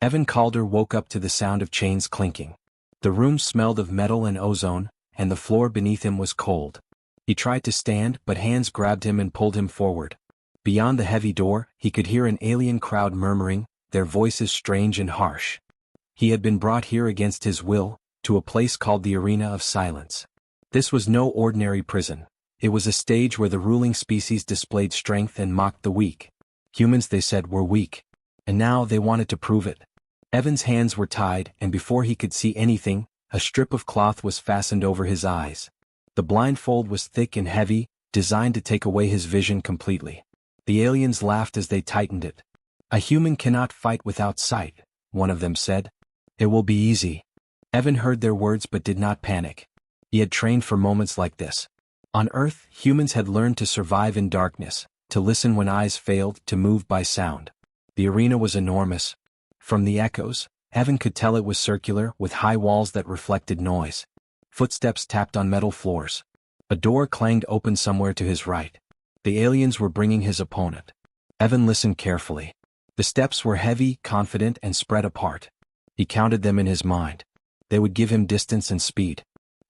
Evan Calder woke up to the sound of chains clinking. The room smelled of metal and ozone, and the floor beneath him was cold. He tried to stand, but hands grabbed him and pulled him forward. Beyond the heavy door, he could hear an alien crowd murmuring, their voices strange and harsh. He had been brought here against his will, to a place called the Arena of Silence. This was no ordinary prison. It was a stage where the ruling species displayed strength and mocked the weak. Humans, they said, were weak. And now they wanted to prove it. Evan's hands were tied, and before he could see anything, a strip of cloth was fastened over his eyes. The blindfold was thick and heavy, designed to take away his vision completely. The aliens laughed as they tightened it. "A human cannot fight without sight," one of them said. "It will be easy." Evan heard their words but did not panic. He had trained for moments like this. On Earth, humans had learned to survive in darkness, to listen when eyes failed, to move by sound. The arena was enormous. From the echoes, Evan could tell it was circular, with high walls that reflected noise. Footsteps tapped on metal floors. A door clanged open somewhere to his right. The aliens were bringing his opponent. Evan listened carefully. The steps were heavy, confident, and spread apart. He counted them in his mind. They would give him distance and speed.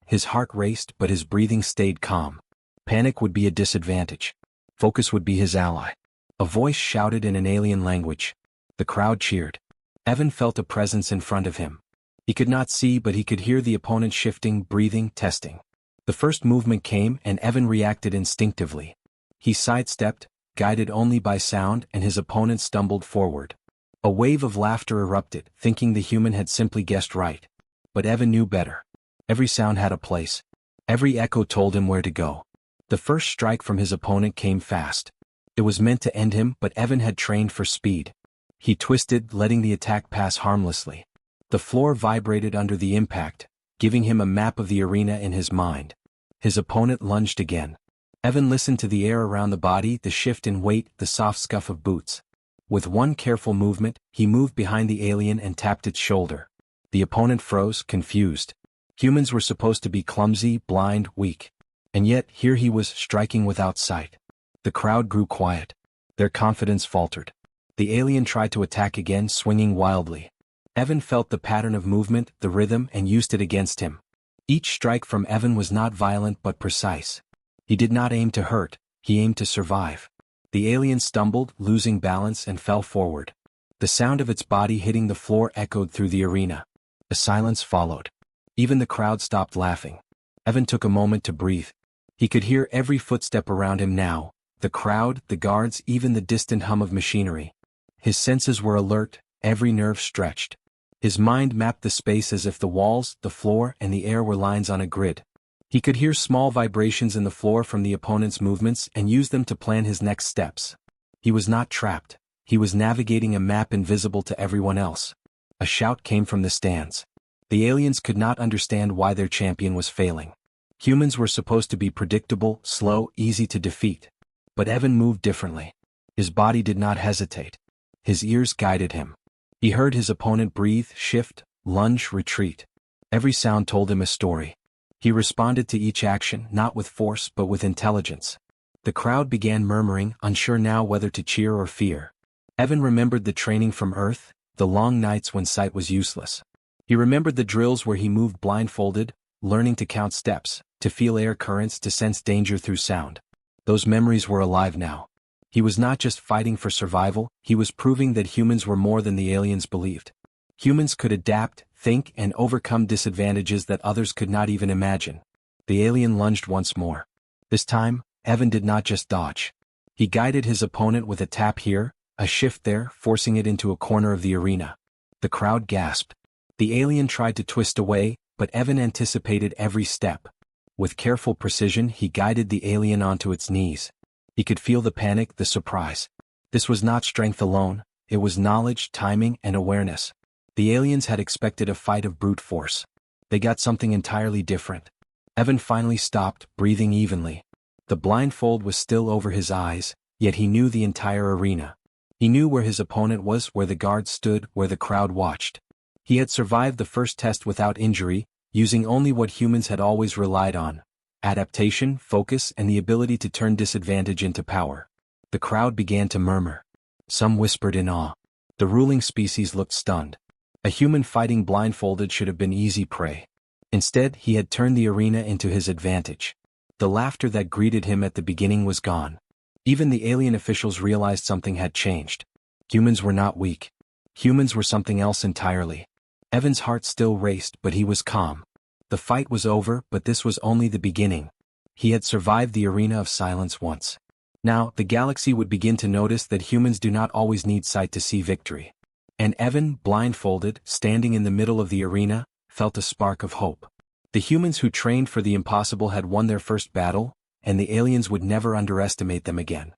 His heart raced, but his breathing stayed calm. Panic would be a disadvantage. Focus would be his ally. A voice shouted in an alien language. The crowd cheered. Evan felt a presence in front of him. He could not see, but he could hear the opponent shifting, breathing, testing. The first movement came, and Evan reacted instinctively. He sidestepped, guided only by sound, and his opponent stumbled forward. A wave of laughter erupted, thinking the human had simply guessed right. But Evan knew better. Every sound had a place. Every echo told him where to go. The first strike from his opponent came fast. It was meant to end him, but Evan had trained for speed. He twisted, letting the attack pass harmlessly. The floor vibrated under the impact, giving him a map of the arena in his mind. His opponent lunged again. Evan listened to the air around the body, the shift in weight, the soft scuff of boots. With one careful movement, he moved behind the alien and tapped its shoulder. The opponent froze, confused. Humans were supposed to be clumsy, blind, weak. And yet, here he was, striking without sight. The crowd grew quiet. Their confidence faltered. The alien tried to attack again, swinging wildly. Evan felt the pattern of movement, the rhythm, and used it against him. Each strike from Evan was not violent but precise. He did not aim to hurt, he aimed to survive. The alien stumbled, losing balance, and fell forward. The sound of its body hitting the floor echoed through the arena. A silence followed. Even the crowd stopped laughing. Evan took a moment to breathe. He could hear every footstep around him now, the crowd, the guards, even the distant hum of machinery. His senses were alert, every nerve stretched. His mind mapped the space as if the walls, the floor, and the air were lines on a grid. He could hear small vibrations in the floor from the opponent's movements and use them to plan his next steps. He was not trapped. He was navigating a map invisible to everyone else. A shout came from the stands. The aliens could not understand why their champion was failing. Humans were supposed to be predictable, slow, easy to defeat. But Evan moved differently. His body did not hesitate. His ears guided him. He heard his opponent breathe, shift, lunge, retreat. Every sound told him a story. He responded to each action, not with force but with intelligence. The crowd began murmuring, unsure now whether to cheer or fear. Evan remembered the training from Earth, the long nights when sight was useless. He remembered the drills where he moved blindfolded, learning to count steps, to feel air currents, to sense danger through sound. Those memories were alive now. He was not just fighting for survival, he was proving that humans were more than the aliens believed. Humans could adapt, think, and overcome disadvantages that others could not even imagine. The alien lunged once more. This time, Evan did not just dodge. He guided his opponent with a tap here, a shift there, forcing it into a corner of the arena. The crowd gasped. The alien tried to twist away, but Evan anticipated every step. With careful precision, he guided the alien onto its knees. He could feel the panic, the surprise. This was not strength alone, it was knowledge, timing, and awareness. The aliens had expected a fight of brute force. They got something entirely different. Evan finally stopped, breathing evenly. The blindfold was still over his eyes, yet he knew the entire arena. He knew where his opponent was, where the guards stood, where the crowd watched. He had survived the first test without injury, using only what humans had always relied on: adaptation, focus, and the ability to turn disadvantage into power. The crowd began to murmur. Some whispered in awe. The ruling species looked stunned. A human fighting blindfolded should have been easy prey. Instead, he had turned the arena into his advantage. The laughter that greeted him at the beginning was gone. Even the alien officials realized something had changed. Humans were not weak. Humans were something else entirely. Evan's heart still raced, but he was calm. The fight was over, but this was only the beginning. He had survived the arena of silence once. Now, the galaxy would begin to notice that humans do not always need sight to see victory. And Evan, blindfolded, standing in the middle of the arena, felt a spark of hope. The humans who trained for the impossible had won their first battle, and the aliens would never underestimate them again.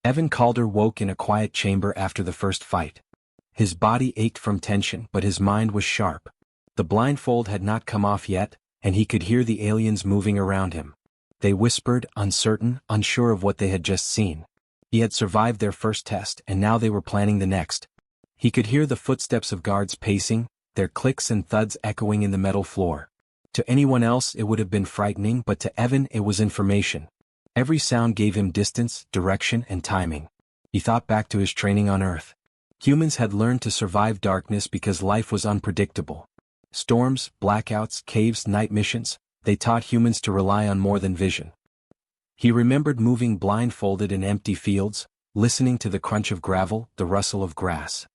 Evan Calder woke in a quiet chamber after the first fight. His body ached from tension, but his mind was sharp. The blindfold had not come off yet, and he could hear the aliens moving around him. They whispered, uncertain, unsure of what they had just seen. He had survived their first test, and now they were planning the next. He could hear the footsteps of guards pacing, their clicks and thuds echoing in the metal floor. To anyone else it would have been frightening, but to Evan it was information. Every sound gave him distance, direction, and timing. He thought back to his training on Earth. Humans had learned to survive darkness because life was unpredictable. Storms, blackouts, caves, night missions, they taught humans to rely on more than vision. He remembered moving blindfolded in empty fields, listening to the crunch of gravel, the rustle of grass.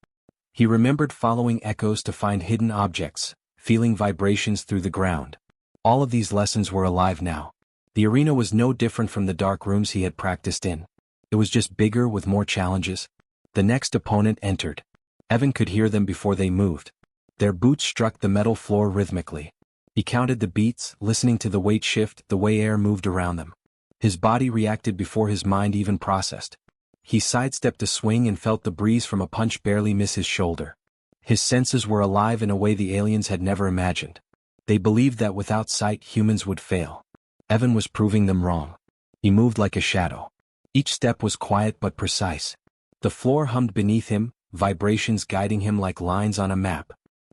He remembered following echoes to find hidden objects, feeling vibrations through the ground. All of these lessons were alive now. The arena was no different from the dark rooms he had practiced in. It was just bigger with more challenges. The next opponent entered. Evan could hear them before they moved. Their boots struck the metal floor rhythmically. He counted the beats, listening to the weight shift, the way air moved around them. His body reacted before his mind even processed. He sidestepped a swing and felt the breeze from a punch barely miss his shoulder. His senses were alive in a way the aliens had never imagined. They believed that without sight humans would fail. Evan was proving them wrong. He moved like a shadow. Each step was quiet but precise. The floor hummed beneath him, vibrations guiding him like lines on a map.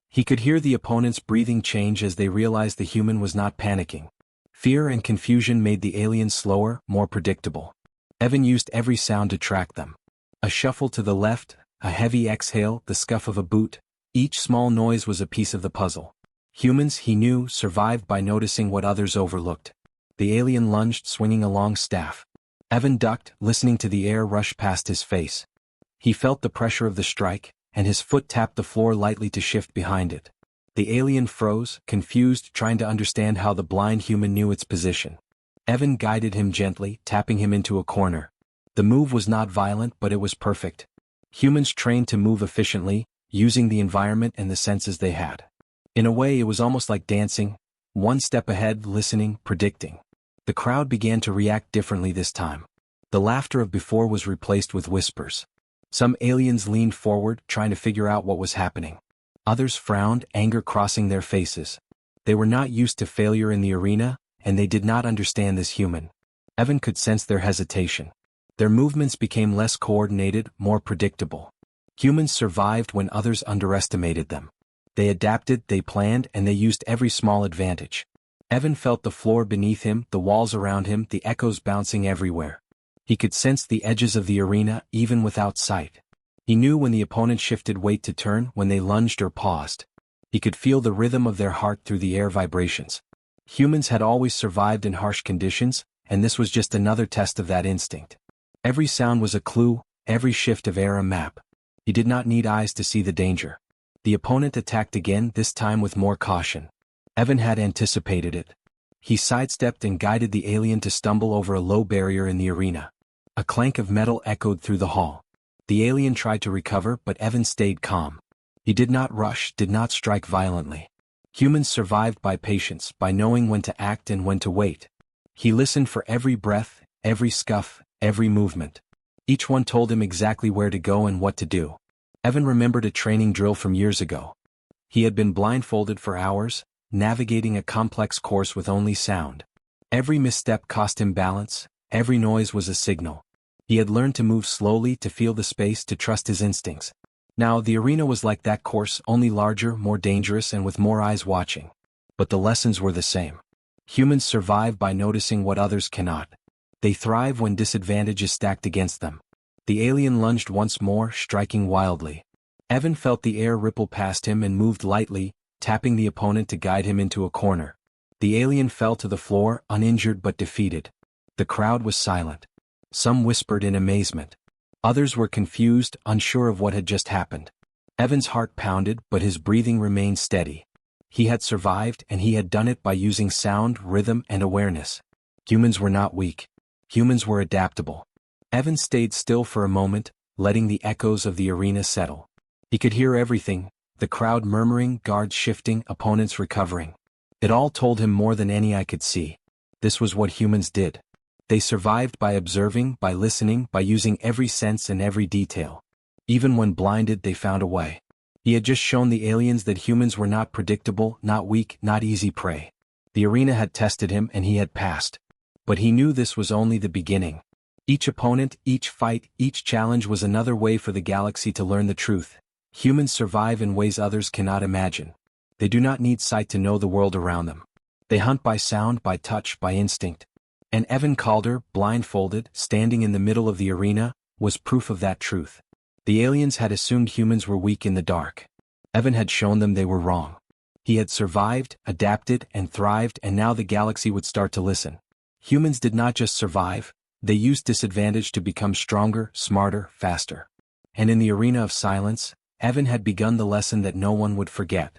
He could hear the opponent's breathing change as they realized the human was not panicking. Fear and confusion made the aliens slower, more predictable. Evan used every sound to track them. A shuffle to the left, a heavy exhale, the scuff of a boot. Each small noise was a piece of the puzzle. Humans, he knew, survived by noticing what others overlooked. The alien lunged, swinging a long staff. Evan ducked, listening to the air rush past his face. He felt the pressure of the strike, and his foot tapped the floor lightly to shift behind it. The alien froze, confused, trying to understand how the blind human knew its position. Evan guided him gently, tapping him into a corner. The move was not violent, but it was perfect. Humans trained to move efficiently, using the environment and the senses they had. In a way, it was almost like dancing, one step ahead, listening, predicting. The crowd began to react differently this time. The laughter of before was replaced with whispers. Some aliens leaned forward, trying to figure out what was happening. Others frowned, anger crossing their faces. They were not used to failure in the arena, and they did not understand this human. Evan could sense their hesitation. Their movements became less coordinated, more predictable. Humans survived when others underestimated them. They adapted, they planned, and they used every small advantage. Evan felt the floor beneath him, the walls around him, the echoes bouncing everywhere. He could sense the edges of the arena, even without sight. He knew when the opponent shifted weight to turn, when they lunged or paused. He could feel the rhythm of their heart through the air vibrations. Humans had always survived in harsh conditions, and this was just another test of that instinct. Every sound was a clue, every shift of air a map. He did not need eyes to see the danger. The opponent attacked again, this time with more caution. Evan had anticipated it. He sidestepped and guided the alien to stumble over a low barrier in the arena. A clank of metal echoed through the hall. The alien tried to recover, but Evan stayed calm. He did not rush, did not strike violently. Humans survived by patience, by knowing when to act and when to wait. He listened for every breath, every scuff, every movement. Each one told him exactly where to go and what to do. Evan remembered a training drill from years ago. He had been blindfolded for hours, navigating a complex course with only sound. Every misstep cost him balance, every noise was a signal. He had learned to move slowly, to feel the space, to trust his instincts. Now the arena was like that course, only larger, more dangerous, and with more eyes watching. But the lessons were the same. Humans survive by noticing what others cannot. They thrive when disadvantage is stacked against them. The alien lunged once more, striking wildly. Evan felt the air ripple past him and moved lightly, tapping the opponent to guide him into a corner. The alien fell to the floor, uninjured but defeated. The crowd was silent. Some whispered in amazement. Others were confused, unsure of what had just happened. Evan's heart pounded, but his breathing remained steady. He had survived, and he had done it by using sound, rhythm, and awareness. Humans were not weak. Humans were adaptable. Evan stayed still for a moment, letting the echoes of the arena settle. He could hear everything, the crowd murmuring, guards shifting, opponents recovering. It all told him more than any eye could see. This was what humans did. They survived by observing, by listening, by using every sense and every detail. Even when blinded, they found a way. He had just shown the aliens that humans were not predictable, not weak, not easy prey. The arena had tested him and he had passed. But he knew this was only the beginning. Each opponent, each fight, each challenge was another way for the galaxy to learn the truth. Humans survive in ways others cannot imagine. They do not need sight to know the world around them. They hunt by sound, by touch, by instinct. And Evan Calder, blindfolded, standing in the middle of the arena, was proof of that truth. The aliens had assumed humans were weak in the dark. Evan had shown them they were wrong. He had survived, adapted, and thrived, and now the galaxy would start to listen. Humans did not just survive, they used disadvantage to become stronger, smarter, faster. And in the arena of silence, Evan had begun the lesson that no one would forget.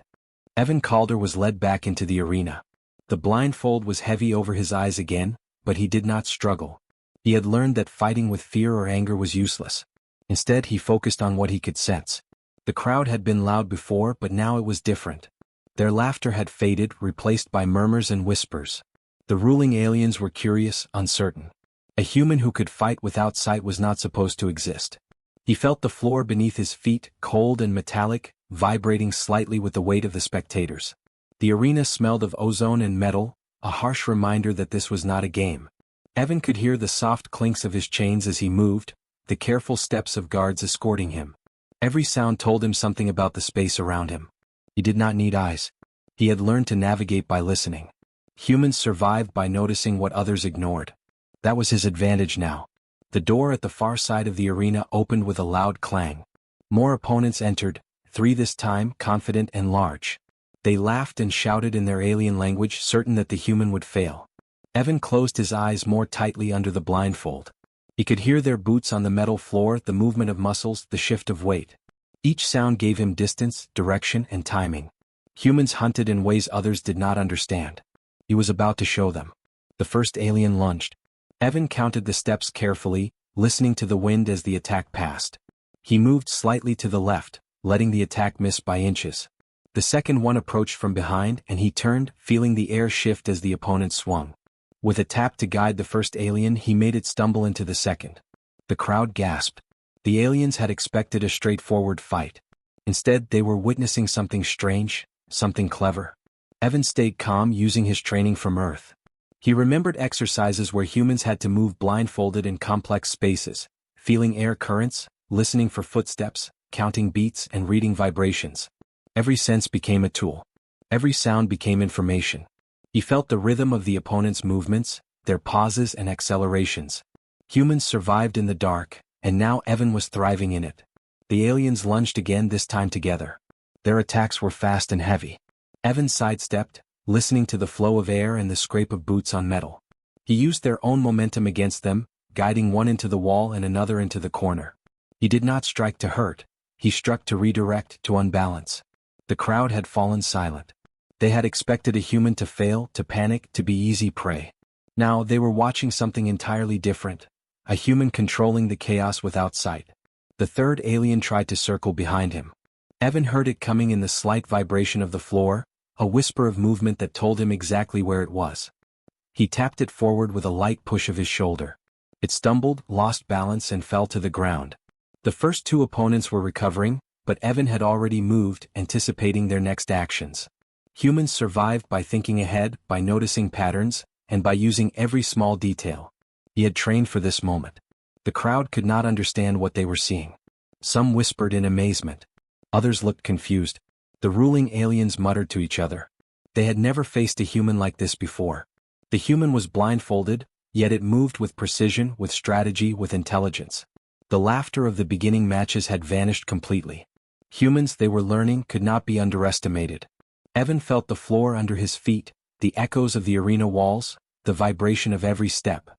Evan Calder was led back into the arena. The blindfold was heavy over his eyes again, but he did not struggle. He had learned that fighting with fear or anger was useless. Instead, he focused on what he could sense. The crowd had been loud before, but now it was different. Their laughter had faded, replaced by murmurs and whispers. The ruling aliens were curious, uncertain. A human who could fight without sight was not supposed to exist. He felt the floor beneath his feet, cold and metallic, vibrating slightly with the weight of the spectators. The arena smelled of ozone and metal, a harsh reminder that this was not a game. Evan could hear the soft clinks of his chains as he moved, the careful steps of guards escorting him. Every sound told him something about the space around him. He did not need eyes. He had learned to navigate by listening. Humans survived by noticing what others ignored. That was his advantage now. The door at the far side of the arena opened with a loud clang. More opponents entered, 3 this time, confident and large. They laughed and shouted in their alien language, certain that the human would fail. Evan closed his eyes more tightly under the blindfold. He could hear their boots on the metal floor, the movement of muscles, the shift of weight. Each sound gave him distance, direction, and timing. Humans hunted in ways others did not understand. He was about to show them. The first alien lunged. Evan counted the steps carefully, listening to the wind as the attack passed. He moved slightly to the left, letting the attack miss by inches. The second one approached from behind and he turned, feeling the air shift as the opponent swung. With a tap to guide the first alien, he made it stumble into the second. The crowd gasped. The aliens had expected a straightforward fight. Instead, they were witnessing something strange, something clever. Evan stayed calm, using his training from Earth. He remembered exercises where humans had to move blindfolded in complex spaces, feeling air currents, listening for footsteps, counting beats, and reading vibrations. Every sense became a tool. Every sound became information. He felt the rhythm of the opponent's movements, their pauses and accelerations. Humans survived in the dark, and now Evan was thriving in it. The aliens lunged again, this time together. Their attacks were fast and heavy. Evan sidestepped, listening to the flow of air and the scrape of boots on metal. He used their own momentum against them, guiding one into the wall and another into the corner. He did not strike to hurt. He struck to redirect, to unbalance. The crowd had fallen silent. They had expected a human to fail, to panic, to be easy prey. Now they were watching something entirely different, a human controlling the chaos without sight. The third alien tried to circle behind him. Evan heard it coming in the slight vibration of the floor, a whisper of movement that told him exactly where it was. He tapped it forward with a light push of his shoulder. It stumbled, lost balance, and fell to the ground. The first 2 opponents were recovering, but Evan had already moved, anticipating their next actions. Humans survived by thinking ahead, by noticing patterns, and by using every small detail. He had trained for this moment. The crowd could not understand what they were seeing. Some whispered in amazement. Others looked confused. The ruling aliens muttered to each other. They had never faced a human like this before. The human was blindfolded, yet it moved with precision, with strategy, with intelligence. The laughter of the beginning matches had vanished completely. Humans, they were learning, could not be underestimated. Evan felt the floor under his feet, the echoes of the arena walls, the vibration of every step.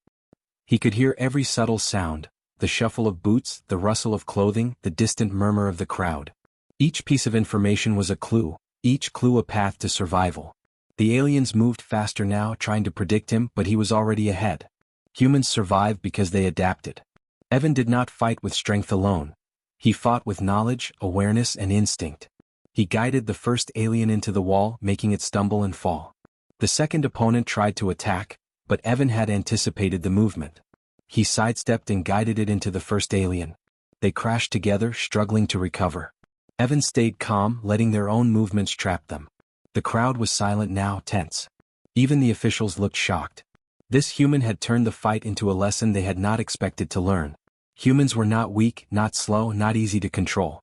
He could hear every subtle sound, the shuffle of boots, the rustle of clothing, the distant murmur of the crowd. Each piece of information was a clue, each clue a path to survival. The aliens moved faster now, trying to predict him, but he was already ahead. Humans survived because they adapted. Evan did not fight with strength alone. He fought with knowledge, awareness, and instinct. He guided the first alien into the wall, making it stumble and fall. The second opponent tried to attack, but Evan had anticipated the movement. He sidestepped and guided it into the first alien. They crashed together, struggling to recover. Evan stayed calm, letting their own movements trap them. The crowd was silent now, tense. Even the officials looked shocked. This human had turned the fight into a lesson they had not expected to learn. Humans were not weak, not slow, not easy to control.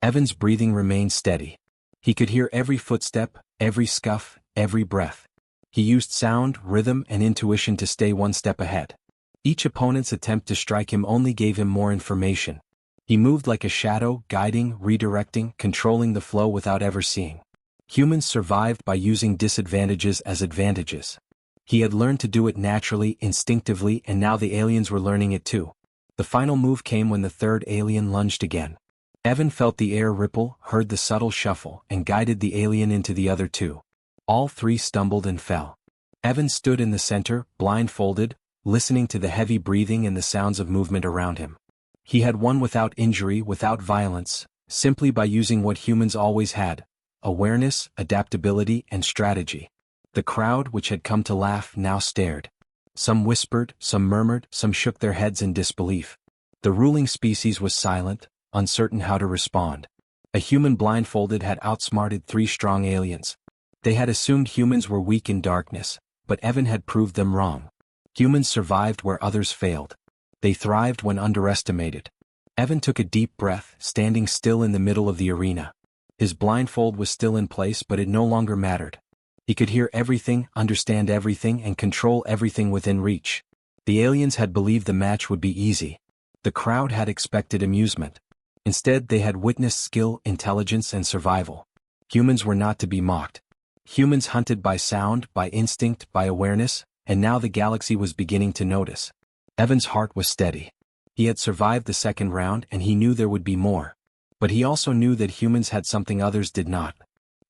Evan's breathing remained steady. He could hear every footstep, every scuff, every breath. He used sound, rhythm, and intuition to stay one step ahead. Each opponent's attempt to strike him only gave him more information. He moved like a shadow, guiding, redirecting, controlling the flow without ever seeing. Humans survived by using disadvantages as advantages. He had learned to do it naturally, instinctively, and now the aliens were learning it too. The final move came when the third alien lunged again. Evan felt the air ripple, heard the subtle shuffle, and guided the alien into the other two. All three stumbled and fell. Evan stood in the center, blindfolded, listening to the heavy breathing and the sounds of movement around him. He had won without injury, without violence, simply by using what humans always had: awareness, adaptability, and strategy. The crowd, which had come to laugh, now stared. Some whispered, some murmured, some shook their heads in disbelief. The ruling species was silent, uncertain how to respond. A human blindfolded had outsmarted three strong aliens. They had assumed humans were weak in darkness, but Evan had proved them wrong. Humans survived where others failed. They thrived when underestimated. Evan took a deep breath, standing still in the middle of the arena. His blindfold was still in place, but it no longer mattered. He could hear everything, understand everything, and control everything within reach. The aliens had believed the match would be easy. The crowd had expected amusement. Instead, they had witnessed skill, intelligence, and survival. Humans were not to be mocked. Humans hunted by sound, by instinct, by awareness, and now the galaxy was beginning to notice. Evan's heart was steady. He had survived the second round, and he knew there would be more. But he also knew that humans had something others did not.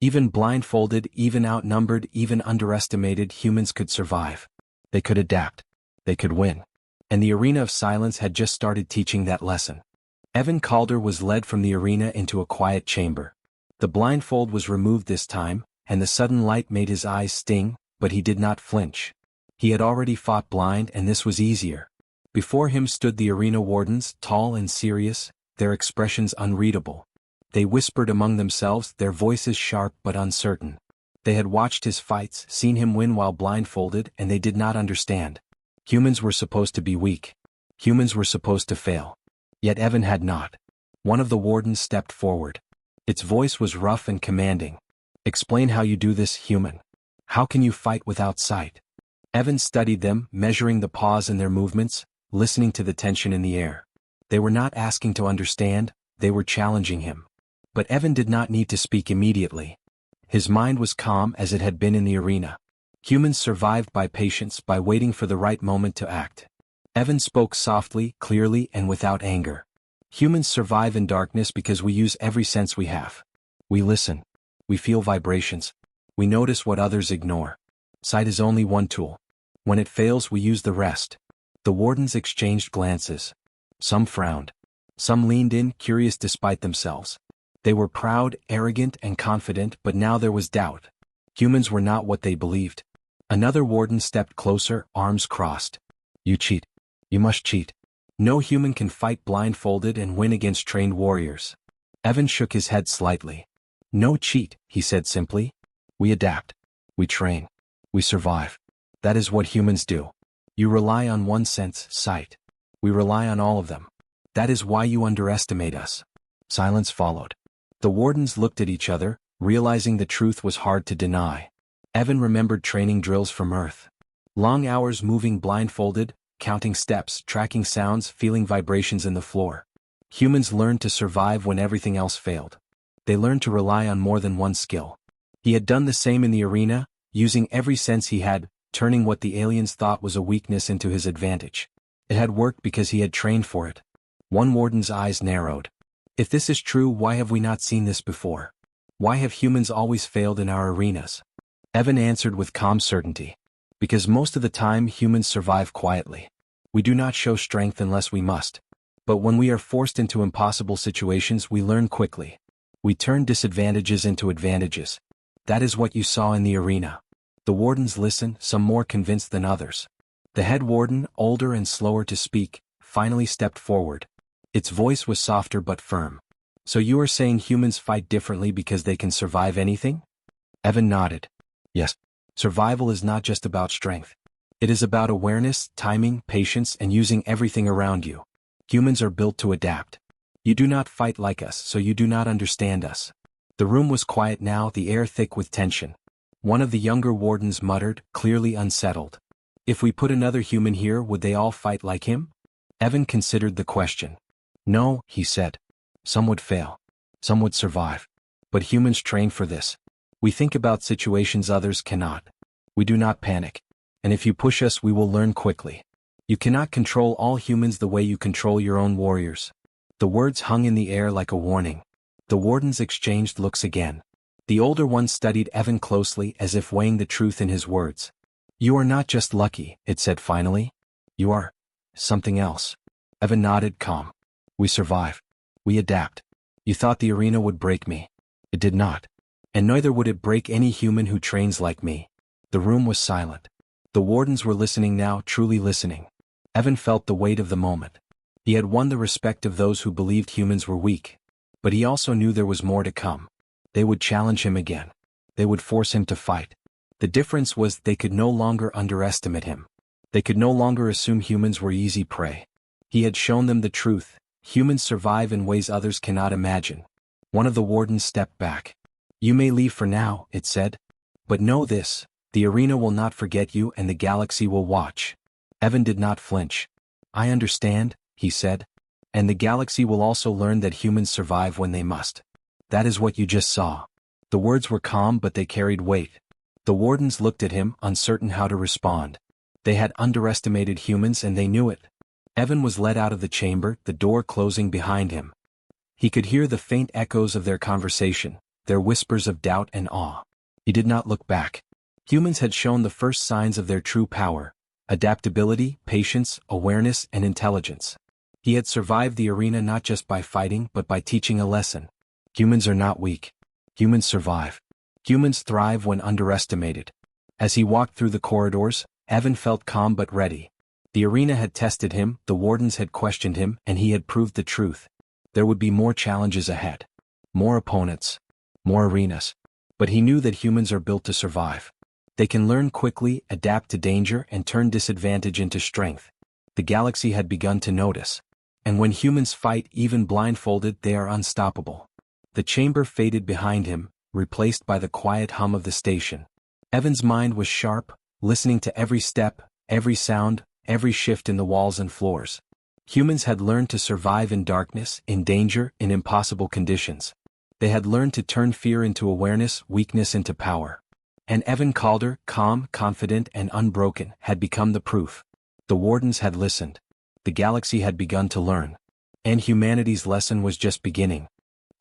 Even blindfolded, even outnumbered, even underestimated, humans could survive. They could adapt. They could win. And the arena of silence had just started teaching that lesson. Evan Calder was led from the arena into a quiet chamber. The blindfold was removed this time, and the sudden light made his eyes sting, but he did not flinch. He had already fought blind, and this was easier. Before him stood the arena wardens, tall and serious, their expressions unreadable. They whispered among themselves, their voices sharp but uncertain. They had watched his fights, seen him win while blindfolded, and they did not understand. Humans were supposed to be weak. Humans were supposed to fail. Yet Evan had not. One of the wardens stepped forward. Its voice was rough and commanding. "Explain how you do this, human. How can you fight without sight?" Evan studied them, measuring the pause in their movements, listening to the tension in the air. They were not asking to understand, they were challenging him. But Evan did not need to speak immediately. His mind was calm as it had been in the arena. Humans survived by patience, by waiting for the right moment to act. Evan spoke softly, clearly, and without anger. Humans survive in darkness because we use every sense we have. We listen. We feel vibrations. We notice what others ignore. Sight is only one tool. When it fails, we use the rest. The wardens exchanged glances. Some frowned. Some leaned in, curious despite themselves. They were proud, arrogant, and confident, but now there was doubt. Humans were not what they believed. Another warden stepped closer, arms crossed. "You cheat. You must cheat. No human can fight blindfolded and win against trained warriors." Evan shook his head slightly. "No cheat," he said simply. "We adapt. We train. We survive. That is what humans do. You rely on one sense, sight. We rely on all of them. That is why you underestimate us." Silence followed. The wardens looked at each other, realizing the truth was hard to deny. Evan remembered training drills from Earth. Long hours moving blindfolded, counting steps, tracking sounds, feeling vibrations in the floor. Humans learned to survive when everything else failed. They learned to rely on more than one skill. He had done the same in the arena, using every sense he had, turning what the aliens thought was a weakness into his advantage. It had worked because he had trained for it. One warden's eyes narrowed. If this is true, why have we not seen this before? Why have humans always failed in our arenas? Evan answered with calm certainty. Because most of the time humans survive quietly. We do not show strength unless we must. But when we are forced into impossible situations, we learn quickly. We turn disadvantages into advantages. That is what you saw in the arena. The wardens listened, some more convinced than others. The head warden, older and slower to speak, finally stepped forward. Its voice was softer but firm. So you are saying humans fight differently because they can survive anything? Evan nodded. Yes. Survival is not just about strength. It is about awareness, timing, patience, and using everything around you. Humans are built to adapt. You do not fight like us, so you do not understand us. The room was quiet now, the air thick with tension. One of the younger wardens muttered, clearly unsettled. If we put another human here, would they all fight like him? Evan considered the question. No, he said. Some would fail. Some would survive. But humans train for this. We think about situations others cannot. We do not panic. And if you push us, we will learn quickly. You cannot control all humans the way you control your own warriors. The words hung in the air like a warning. The wardens exchanged looks again. The older one studied Evan closely as if weighing the truth in his words. You are not just lucky, it said finally. You are something else. Evan nodded, calm. We survive. We adapt. You thought the arena would break me. It did not. And neither would it break any human who trains like me. The room was silent. The wardens were listening now, truly listening. Evan felt the weight of the moment. He had won the respect of those who believed humans were weak. But he also knew there was more to come. They would challenge him again. They would force him to fight. The difference was they could no longer underestimate him. They could no longer assume humans were easy prey. He had shown them the truth. Humans survive in ways others cannot imagine. One of the wardens stepped back. You may leave for now, it said. But know this, the arena will not forget you and the galaxy will watch. Evan did not flinch. I understand, he said. And the galaxy will also learn that humans survive when they must. That is what you just saw. The words were calm but they carried weight. The wardens looked at him, uncertain how to respond. They had underestimated humans and they knew it. Evan was led out of the chamber, the door closing behind him. He could hear the faint echoes of their conversation, their whispers of doubt and awe. He did not look back. Humans had shown the first signs of their true power: adaptability, patience, awareness, and intelligence. He had survived the arena not just by fighting but by teaching a lesson. Humans are not weak. Humans survive. Humans thrive when underestimated. As he walked through the corridors, Evan felt calm but ready. The arena had tested him, the wardens had questioned him, and he had proved the truth. There would be more challenges ahead. More opponents. More arenas. But he knew that humans are built to survive. They can learn quickly, adapt to danger, and turn disadvantage into strength. The galaxy had begun to notice. And when humans fight, even blindfolded, they are unstoppable. The chamber faded behind him, replaced by the quiet hum of the station. Evan's mind was sharp, listening to every step, every sound, every shift in the walls and floors. Humans had learned to survive in darkness, in danger, in impossible conditions. They had learned to turn fear into awareness, weakness into power. And Evan Calder, calm, confident, and unbroken, had become the proof. The wardens had listened. The galaxy had begun to learn. And humanity's lesson was just beginning.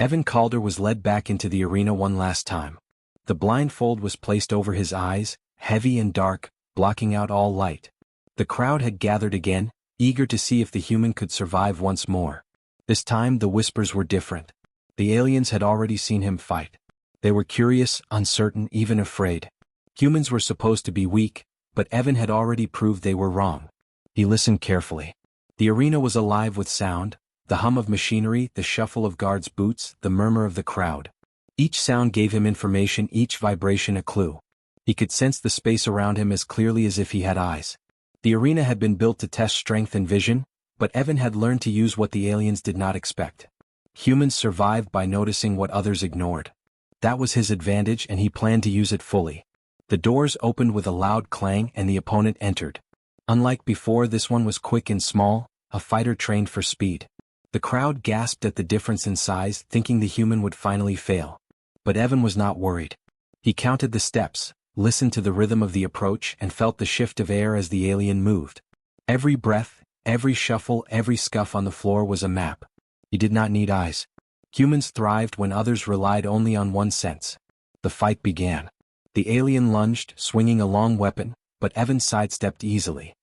Evan Calder was led back into the arena one last time. The blindfold was placed over his eyes, heavy and dark, blocking out all light. The crowd had gathered again, eager to see if the human could survive once more. This time the whispers were different. The aliens had already seen him fight. They were curious, uncertain, even afraid. Humans were supposed to be weak, but Evan had already proved they were wrong. He listened carefully. The arena was alive with sound, the hum of machinery, the shuffle of guards' boots, the murmur of the crowd. Each sound gave him information, each vibration a clue. He could sense the space around him as clearly as if he had eyes. The arena had been built to test strength and vision, but Evan had learned to use what the aliens did not expect. Humans survived by noticing what others ignored. That was his advantage and he planned to use it fully. The doors opened with a loud clang and the opponent entered. Unlike before, this one was quick and small, a fighter trained for speed. The crowd gasped at the difference in size, thinking the human would finally fail. But Evan was not worried. He counted the steps, listened to the rhythm of the approach, and felt the shift of air as the alien moved. Every breath, every shuffle, every scuff on the floor was a map. He did not need eyes. Humans thrived when others relied only on one sense. The fight began. The alien lunged, swinging a long weapon, but Evan sidestepped easily.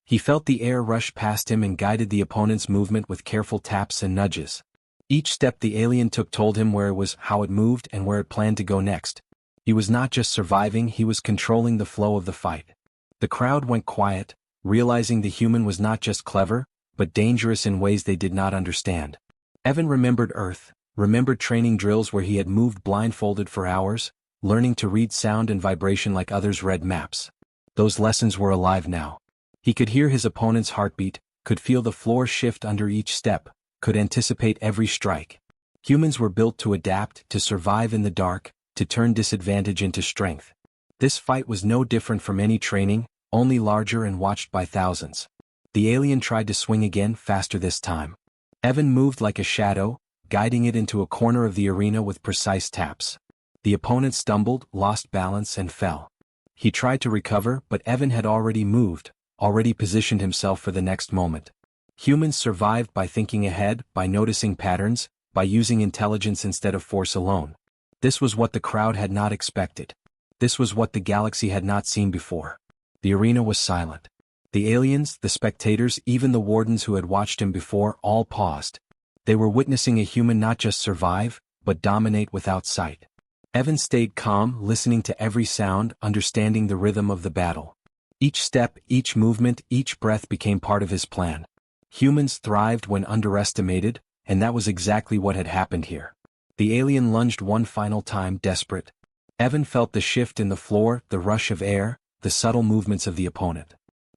He felt the air rush past him and guided the opponent's movement with careful taps and nudges. Each step the alien took told him where it was, how it moved, and where it planned to go next. He was not just surviving, he was controlling the flow of the fight. The crowd went quiet, realizing the human was not just clever, but dangerous in ways they did not understand. Evan remembered Earth, remembered training drills where he had moved blindfolded for hours, learning to read sound and vibration like others read maps. Those lessons were alive now. He could hear his opponent's heartbeat, could feel the floor shift under each step, could anticipate every strike. Humans were built to adapt, to survive in the dark, to turn disadvantage into strength. This fight was no different from any training, only larger and watched by thousands. The alien tried to swing again, faster this time. Evan moved like a shadow, guiding it into a corner of the arena with precise taps. The opponent stumbled, lost balance, and fell. He tried to recover, but Evan had already moved, already positioned himself for the next moment. Humans survived by thinking ahead, by noticing patterns, by using intelligence instead of force alone. This was what the crowd had not expected. This was what the galaxy had not seen before. The arena was silent. The aliens, the spectators, even the wardens who had watched him before, all paused. They were witnessing a human not just survive, but dominate without sight. Evan stayed calm, listening to every sound, understanding the rhythm of the battle. Each step, each movement, each breath became part of his plan. Humans thrived when underestimated, and that was exactly what had happened here. The alien lunged one final time, desperate. Evan felt the shift in the floor, the rush of air, the subtle movements of the opponent.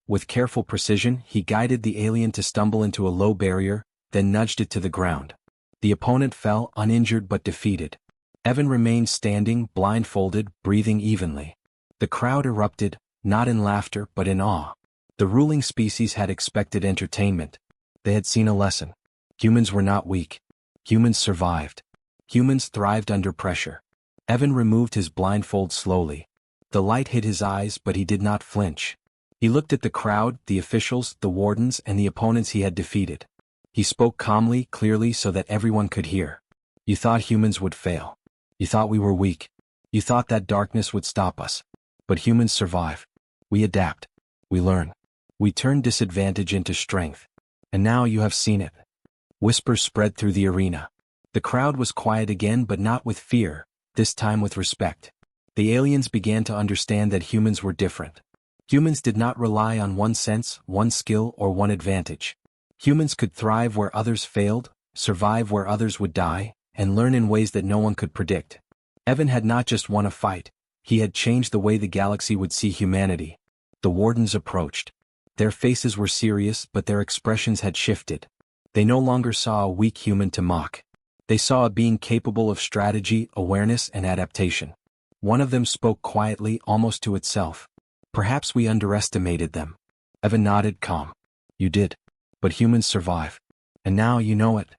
With careful precision, he guided the alien to stumble into a low barrier, then nudged it to the ground. The opponent fell, uninjured but defeated. Evan remained standing, blindfolded, breathing evenly. The crowd erupted, not in laughter but in awe. The ruling species had expected entertainment. They had seen a lesson. Humans were not weak. Humans survived. Humans thrived under pressure. Evan removed his blindfold slowly. The light hit his eyes, but he did not flinch. He looked at the crowd, the officials, the wardens, and the opponents he had defeated. He spoke calmly, clearly, so that everyone could hear. You thought humans would fail. You thought we were weak. You thought that darkness would stop us. But humans survive. We adapt. We learn. We turn disadvantage into strength. And now you have seen it. Whispers spread through the arena. The crowd was quiet again, but not with fear, this time with respect. The aliens began to understand that humans were different. Humans did not rely on one sense, one skill, or one advantage. Humans could thrive where others failed, survive where others would die, and learn in ways that no one could predict. Evan had not just won a fight, he had changed the way the galaxy would see humanity. The wardens approached. Their faces were serious, but their expressions had shifted. They no longer saw a weak human to mock. They saw a being capable of strategy, awareness, and adaptation. One of them spoke quietly, almost to itself. Perhaps we underestimated them. Evan nodded, calm. You did. But humans survive. And now you know it.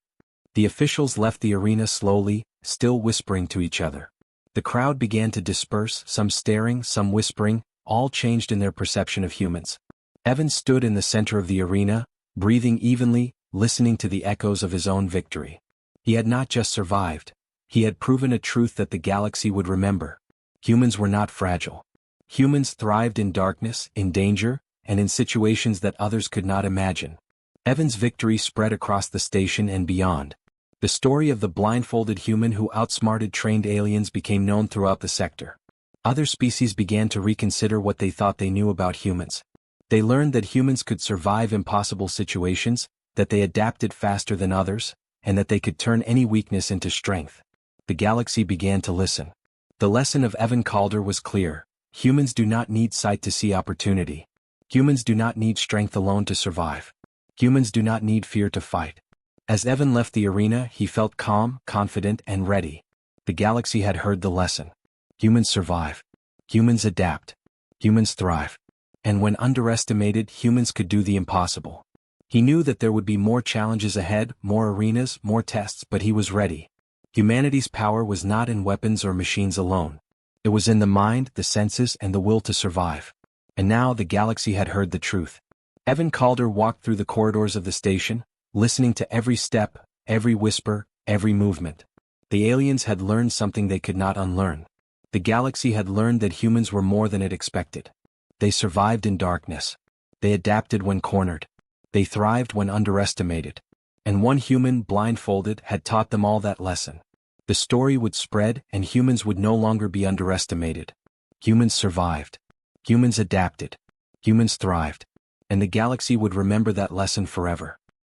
The officials left the arena slowly, still whispering to each other. The crowd began to disperse, some staring, some whispering, all changed in their perception of humans. Evan stood in the center of the arena, breathing evenly, listening to the echoes of his own victory. He had not just survived. He had proven a truth that the galaxy would remember. Humans were not fragile. Humans thrived in darkness, in danger, and in situations that others could not imagine. Evan's victory spread across the station and beyond. The story of the blindfolded human who outsmarted trained aliens became known throughout the sector. Other species began to reconsider what they thought they knew about humans. They learned that humans could survive impossible situations, that they adapted faster than others, and that they could turn any weakness into strength. The galaxy began to listen. The lesson of Evan Calder was clear. Humans do not need sight to see opportunity. Humans do not need strength alone to survive. Humans do not need fear to fight. As Evan left the arena, he felt calm, confident, and ready. The galaxy had heard the lesson. Humans survive. Humans adapt. Humans thrive. And when underestimated, humans could do the impossible. He knew that there would be more challenges ahead, more arenas, more tests, but he was ready. Humanity's power was not in weapons or machines alone. It was in the mind, the senses, and the will to survive. And now the galaxy had heard the truth. Evan Calder walked through the corridors of the station, listening to every step, every whisper, every movement. The aliens had learned something they could not unlearn. The galaxy had learned that humans were more than it expected. They survived in darkness. They adapted when cornered. They thrived when underestimated. And one human, blindfolded, had taught them all that lesson. The story would spread, and humans would no longer be underestimated. Humans survived. Humans adapted. Humans thrived. And the galaxy would remember that lesson forever.